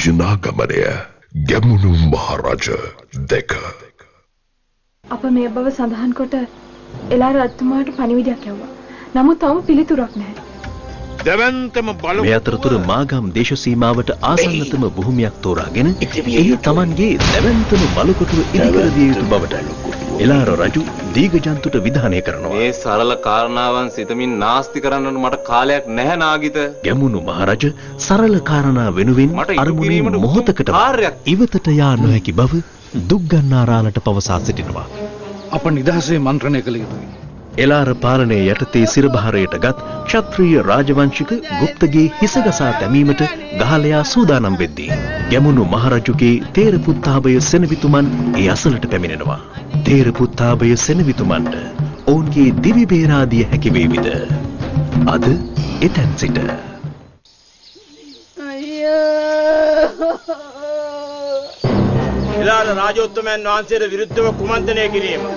යුනාගමනය ගැමුණු මහරජ 2 අප මේ බව සඳහන් කොට එළාර රජතුමාට පණිවිඩයක් යවුවා. නමුත් තවම පිළිතුරක් නැහැ. දෙවන්තම බලු මේ අතරතුර මාගම් දේශ සීමාවට ආසන්නතම භූමියක් තෝරාගෙන එහි Tamanගේ දෙවන්තම බලකොටුව ඉදිකර දිය යුතු බවට එළාර රජු දීඝජන්තුට විධානය කරනවා. මේ සරල කාරණාවන් සිතමින් නාස්ති කරන්නට මට කාලයක් නැහැ නාගිත. ගැමුණු මහරජ සරල කාරණා වෙනුවෙන් අරමුණේ මොහොතකට ඉවතට යා නොහැකි බව දුක්ගන්නාරාලට පවසා සිටිනවා. අප නිදහසේ මන්ත්‍රණය කළ යුතුයි. එළාර පාලනය යටතේ සිරබහරයට ගත් ක්ෂත්‍රීය රාජවංශික ගුප්තගේ හිසගසා දැමීමට ගහලයා සූදානම් වෙද්දී ගැමුණු මහරජුගේ තේරපුත්තාභය සෙනවිතුමන් ඒ අසලට පැමිණෙනවා. තේරපුත්තාභය සෙනවිතුමන්ට ඔවුන්ගේ දිවි බේරා දිය හැකි වේවිද? අද එතෙන් සිට එළාර රාජෝත්තමයන් වහන්සේට විරුද්ධව කුමන්ත්‍රණය කිරීම.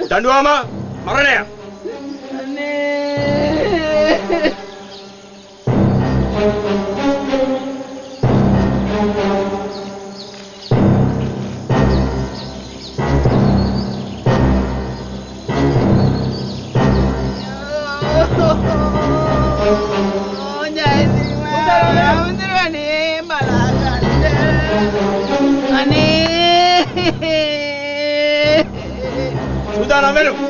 දඬුවම මරණය. සූදානම් වෙනු.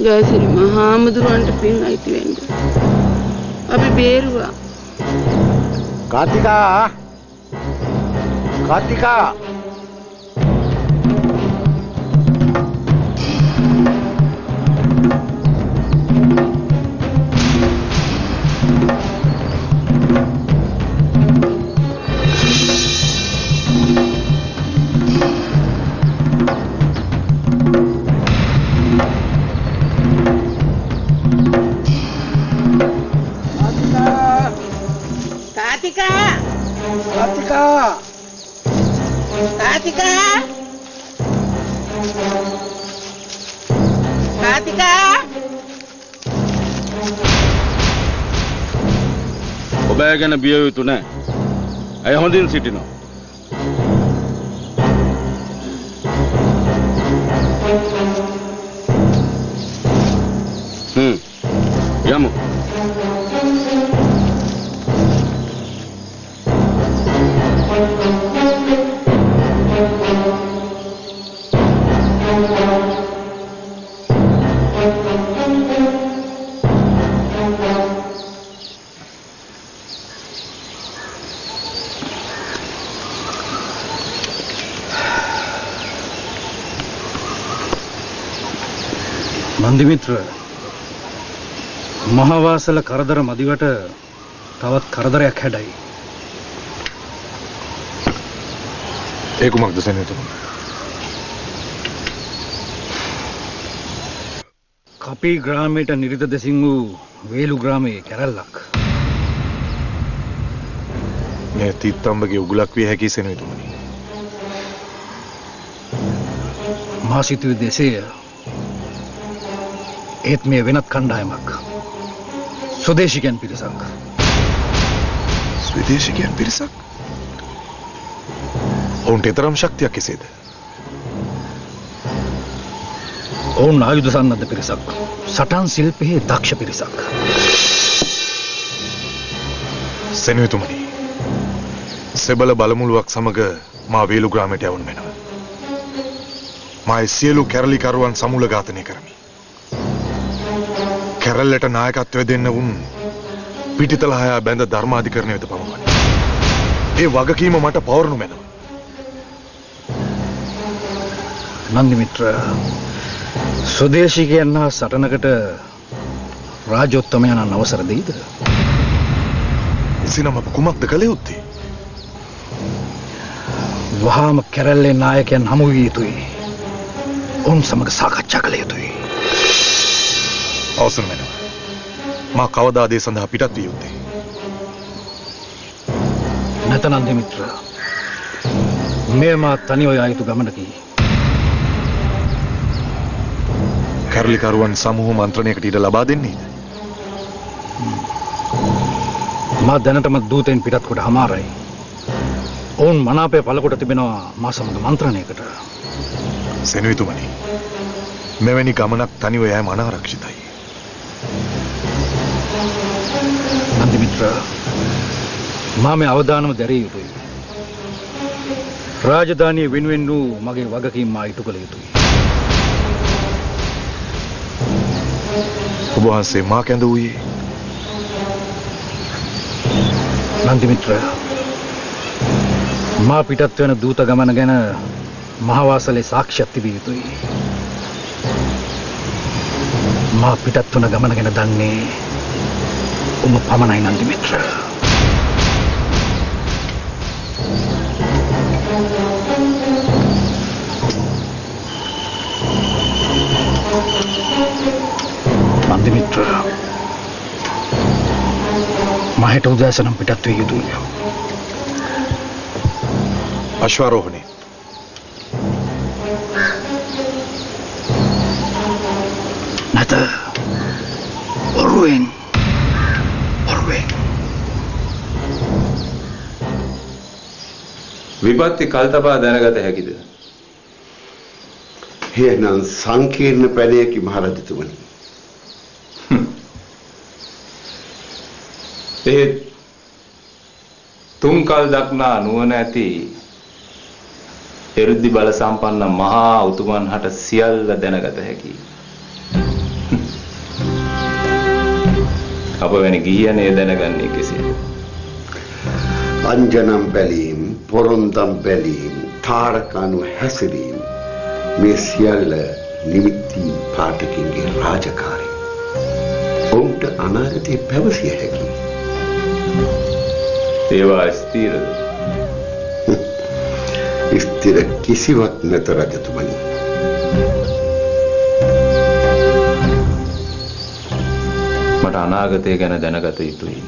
ජයසිරි මහාමුදුරන්ට පින් අයිති වෙන්න. අපි බේරුවා. කාතිකා ඔබ ගැන බිය යුතු නැහැ. ඇය හොඳින් සිටිනවා. යමු. නන්දිමිත්‍ර මහවාසල කරදර මදිවට තවත් කරදරයක් හැඩයි. ඒ කුමක්ද සෙනවිතුමන්? කපී ග්‍රාමයට නිරිත දෙසින් වූ වේලු ග්‍රාමයේ කැරැල්ලක්. මේ තිත්තම්බගේ උගුලක් විය හැකි සෙනවිතුමනි. මහසිතුවේ දෙසේ ඒත් මේ වෙනත් කණ්ඩායමක් ස්වදේශිකයන් පිරිසක්. ස්වදේශිකයන් පිරිසක්? ඔවුන්ට තරම් ශක්තියක් කෙසේද? ඔවුන් ආයුධ සන්නද්ධ පිරිසක්. සටන් ශිල්පයේ දක්ෂ පිරිසක්. සෙනවිතුමනි, සෙබල බලමුළුවක් සමග මා වේලු ග්‍රාමයට යවනු වෙනවා. මා සියලු කැරලිකරුවන් සමූල ඝාතනය කරමි. කැරල්ලට නායකත්වය දෙන්න වුන් පිටිතල හය බැඳ ධර්මාධිකරණය වෙත පමුණුවනි. ඒ වගකීම මට පවරනු මැනව. නන්දි මිත්‍ර, ස්වදේශිකයන් හා සටනකට රාජෝත්තමයන් අවසර දෙයිද? එසේනම් අප කුමක්ද කළ යුත්තේ? වහාම කැරැල්ලේ නායකයන් හමු විය යුතුයි. ඔවුන් සමග සාකච්ඡා කළ යුතුයි. අවසර මැනව. මා කවදාද ඒ සඳහා පිටත් විය යුත්තේ? නැත නන්දි මිත්‍ර, මේ මා තනිව යා යුතු ගමනකි. කැරලිකරුවන් සමූහ මන්ත්‍රණයකට ඉඩ ලබා දෙන්නේද? මා දැනටම දූතෙන් පිටත් කොට හමාරයි. ඔවුන් මනාපය පළකොට තිබෙනවා මා සමග මන්ත්‍රණයකට. සෙනවිතුමනි, මෙවැනි ගමනක් තනිව යෑම අනාරක්ෂිතයි. නන්දි මිත්‍ර, මා මේ අවදානම දැරිය යුතුයි. රාජධානිය වෙනුවෙන් වූ මගේ වගකීම් මා ඉටු කළ යුතුයි. ඔබ වහන්සේ මා කැඳ වූයේ? නන්දි මිත්‍ර, මා පිටත් වෙන දූත ගමන ගැන මහවාසලේ සාක්ෂියක් තිබිය යුතුයි. මා පිටත් වන ගමන ගැන දන්නේ ඔබ පමණයි නන්දි මිත්‍ර. නන්දි මිත්‍ර, මා හෙට උදෑසනම් පිටත් විය යුතුයි. අශ්වාරෝහණය. නැත, ඔරුවෙන්. විපත්ති කල්තපා දැනගත හැකිද? එහෙනම් සංකීර්ණ පැනයකි මහරජතුමනි. ඒ තුන් කල් දක්නා නුවණ ඇති එරුද්ධි බල සම්පන්න මහා උතුමන් හට සියල්ල දැනගත හැකියි. අප වැනි ගිහියනේ දැනගන්නේ කෙසේද? අංජනම් බැලීම්, පොරොන්දම් බැලීම්, තාරකණු හැසිරීම්, මේ සියල්ල නිමිති පාඨකින්ගේ රාජකාරී. ඔවුන්ට අනාගතයේ පැවසිය හැකියි. ඒවා ස්ථිරද? ස්ථිර කිසිවක් නැත රජතුමනි. මට අනාගතය ගැන දැනගත යුතුයි.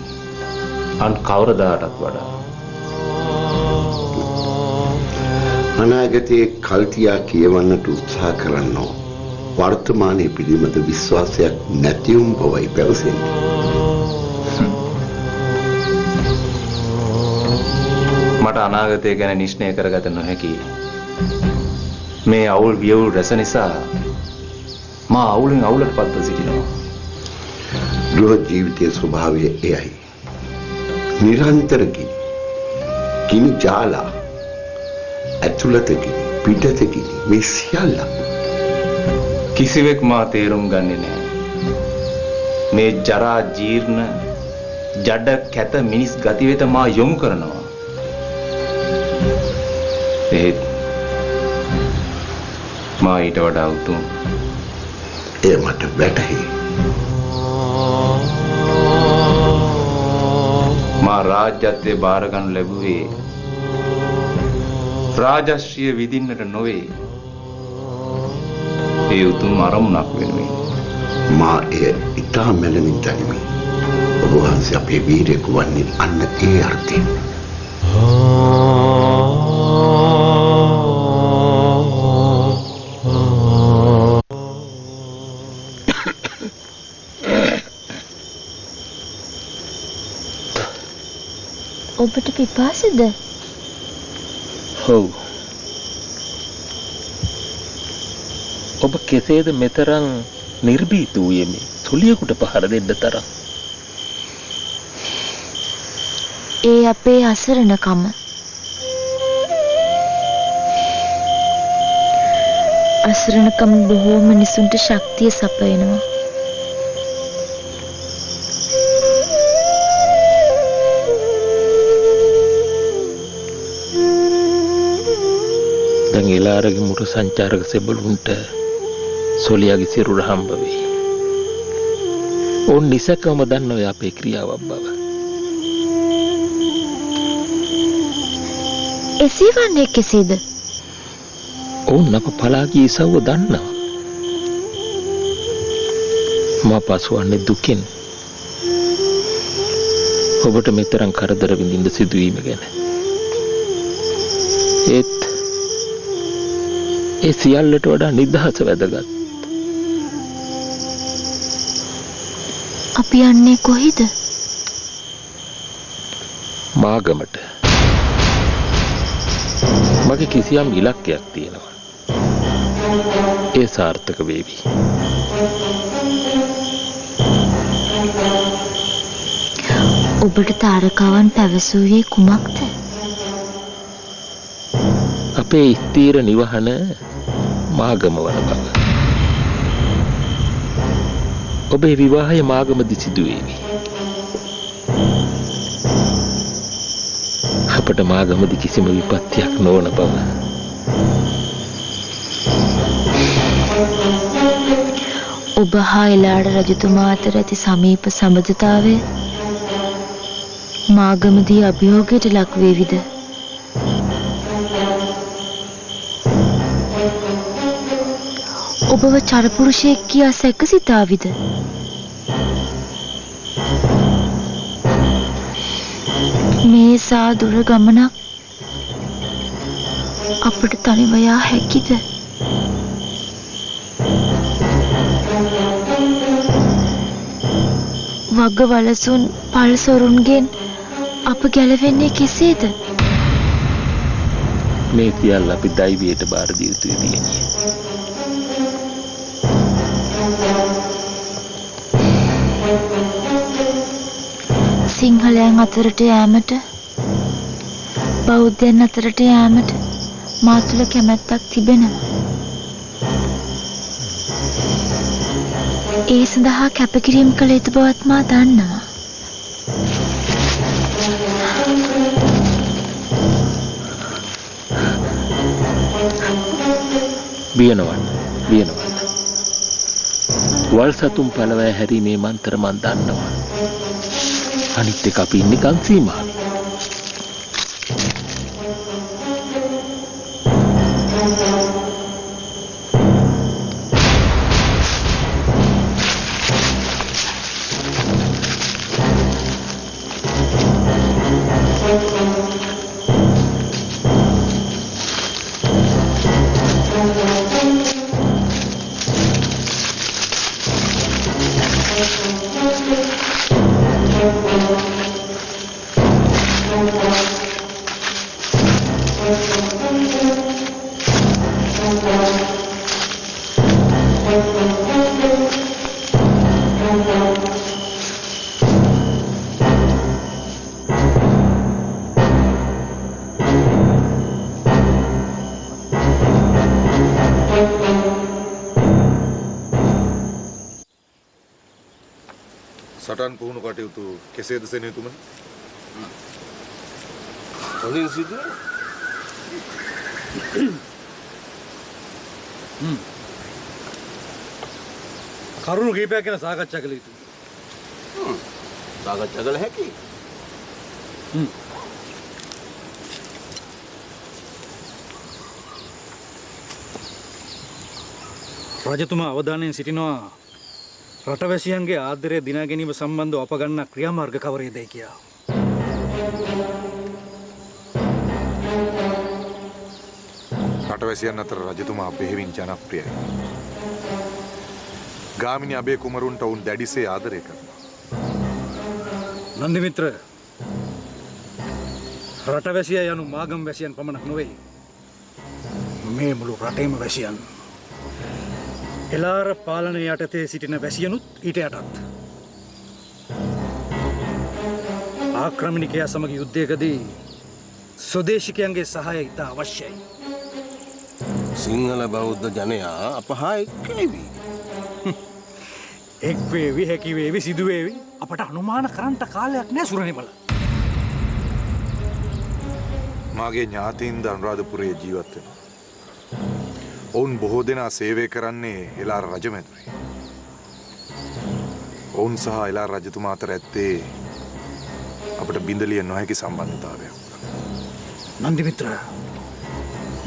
අන් කවරදාටත් වඩා. අනාගතයේ කල්තියා කියවන්නට උත්සාහ කරන්නෝ වර්තමානයේ පිළිබඳ විශ්වාසයක් නැතිවුම් බවයි පැවසෙන්නේ. මට අනාගතය ගැන නිශ්චය කරගත නොහැකි. මේ අවුල් වියවුල් රැස නිසා මා අවුලෙන් අවුලට පත්ව සිටිනවා. ගෘහ ජීවිතයේ ස්වභාවය එයයි. නිරන්තර ගිනි ජාලා, ඇතුළත ගිනි, පිටත ගිනි, මේ සියල්ල කිසිවෙක් මා තේරුම් ගන්නේ නැහැ. මේ ජරා ජීර්ණ ජඩ කැත මිනිස් ගති වෙත මා යොමු කරනවා. ඒත් මා ඊට වඩා උතුම්. එය මට වැටහි. මා රාජ්‍යත්වයේ බාර ගන්න ලැබුවේ රාජශ්‍රීය විඳින්නට නොවේ. ඒ උතුම් අරමුණක් වෙනුවෙන්. මා එය ඉතා මැනවින් දනිමි. ඔබ වහන්සේ අපේ වීරයෙකු වන්නේ අන්න ඒ අර්ථයෙන්. ඔබට පිපාසද? ඔව්. ඔබ කෙසේද මෙතරම් නිර්භීත වූයේ මේ තුලියකට පහර දෙන්න තරම්? ඒ අපේ අසරණකම. අසරණකම බොහෝ මිනිසුන්ට ශක්තිය සපයනවා. දැන් එලාරගේ මුට සංචාරක සෙබළුන්ට සොලියාගේ සිරුර හම්බ වෙයි. ඕන් නිසකවම දන්න ඔය අපේ ක්‍රියාවක් බව. එසේ වන්නේ කෙසේද? ඕන් අප පලාගිය ඉසව්ව දන්නවා. මා පසුවන්නේ දුකෙන්. ඔබට මෙතරම් කරදර විඳින්න සිදුවීම ගැන. ඒත් ඒ සියල්ලට වඩා නිදහස වැදගත්. අපි යන්නේ කොහෙද? මාගමට. මගේ කිසියම් ඉලක්කයක් තියෙනවා. ඒ සාර්ථක වේවි. ඔබට තාරකාවන් පැවසුවේ කුමක්ද? අපේ ස්ථීර නිවහන මාගම වන බව. ඔබේ විවාහය මාගමදී සිදු වේවි. අපට මාගමදී කිසිම විපත්තියක් නොවන බව. ඔබ හා එලාඩ රජතුමා අතර ඇති සමීප සම්බන්ධතාවය මාගමදී අභියෝගයට ලක් වේවිද? ඔබව චරපුරුෂයෙක් කියා සැකසිතාවිද? මේ සාදුර ගමනක් අපට තනිව යා හැකිද? වග වලසුන් පල්සොරුන්ගෙන් අප ගැලවෙන්නේ කෙසේද? මේ සියල්ල අපි දෛවයට බාර දිය යුතුයි දියණිය. සිංහලයන් අතරට යෑමට, බෞද්ධයන් අතරට යෑමට මා තුළ කැමැත්තක් තිබෙනවා. ඒ සඳහා කැපකිරීම කළ යුතු බවත් මා දන්නවා. බියනවන්න. වල් සතුන් පළවැය හැරීමේ මන්ත්‍ර මන් දන්නවා. අනිත් එක අපි ඉන්නේ කන්සීමාවේ. සටන් පුහුණු කටයුතු කෙසේද සෙනෙතුමනි? හොඳින් සිදු. කරුණු කීපයක් ගැන සාකච්ඡා කළ යුතුයි. සාකච්ඡා කළ හැකියි. රජතුමා අවධානයෙන් සිටිනවා රටවැසියන්ගේ ආදරය දිනා ගැනීම සම්බන්ධව අප ගන්නා ක්‍රියාමාර්ග කවරේදයි කියා. රටවැසියන් අතර රජතුමා බෙහෙවින් ජනප්‍රියයි. ගාමිණී අබේ කුමරුන්ට වුන් දැඩිසේ ආදරය කරනවා. නන්දි මිත්‍ර, රටවැසියා යනු මාගම් වැසියන් පමණක් නොවේ. මේ මුළු රටේම වැසියන්. එලාර පාලනය යටතේ සිටින වැසියනුත් ඊට යටත්. ආක්‍රමණිකයා සමග යුද්ධයකදී ස්වදේශිකයන්ගේ සහාය ඉතා අවශ්‍යයි. සිංහල බෞද්ධ ජනයා අප හා එක්වේවි. එක්වේවි හැකිවේවි සිදුවේවි අපට අනුමාන කරන්නට කාලයක් නෑ සුරනිමල. මාගේ ඥාතීන්ද අනුරාධපුරයේ ජීවත් වෙනවා. ඔවුන් බොහෝ දෙනා සේවය කරන්නේ එලාර රජමැදුරේ. ඔවුන් සහ එලාර රජතුමා අතර ඇත්තේ අපට බිඳලිය නොහැකි සම්බන්ධතාවයක්. නන්දි මිත්‍ර,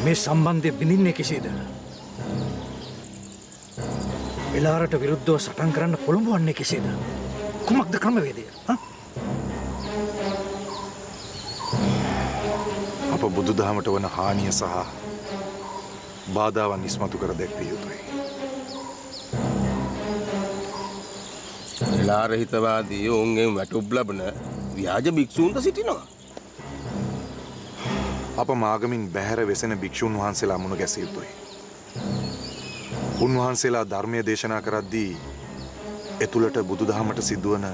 මේ සම්බන්ධය බිඳින්නේ කෙසේද? එලාරට විරුද්ධව සටන් කරන්න පොළඹවන්නේ කෙසේද? කුමක්ද ක්‍රමවේදය? අප බුදුදහමට වන හානිය සහ බාධාවන් ඉස්මතු කර දැක්විය යුතුයි. එලාර හිතවාදී ඔවුන්ගෙන් වැටුප් ලබන ව්‍යාජ භික්ෂූන්ට සිටිනවා. අප මාගමින් බැහැර වෙසෙන භික්ෂූන් වහන්සේලා මුණ ගැසිය යුතුයි. උන්වහන්සේලා ධර්මය දේශනා කරද්දී එතුළට බුදුදහමට සිදුවන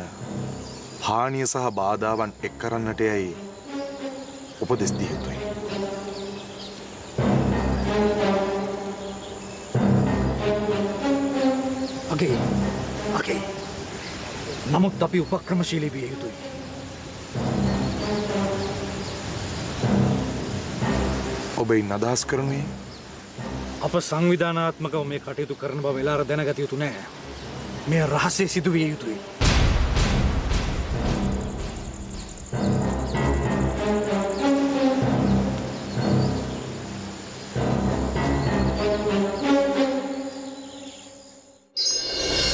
හානිය සහ බාධාවන් එක් කරන්නට යයි උපදෙස් දිය යුතුයි. අගේ නමුත් අපි උපක්‍රමශීලී විය යුතුයි. ඔබයින් අදහස් කරනුයේ අප සංවිධානාත්මකව මේ කටයුතු කරන බව එලාර දැනගත යුතු නෑ. මේ රහසේ සිදු විය යුතුයි.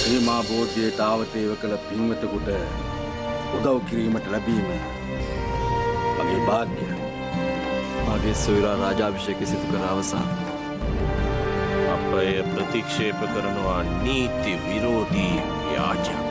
සීමා බෝධියට ආවතේව කළ පින්වතෙකුට උදව් කිරීමට ලැබීම මගේ වාග්යය. මගේ සොයුරා රාජාභිෂේක සිදු කර අවසන්. අප එය ප්‍රතික්ෂේප කරනවා නීති විරෝධී ව්‍යාජයක්.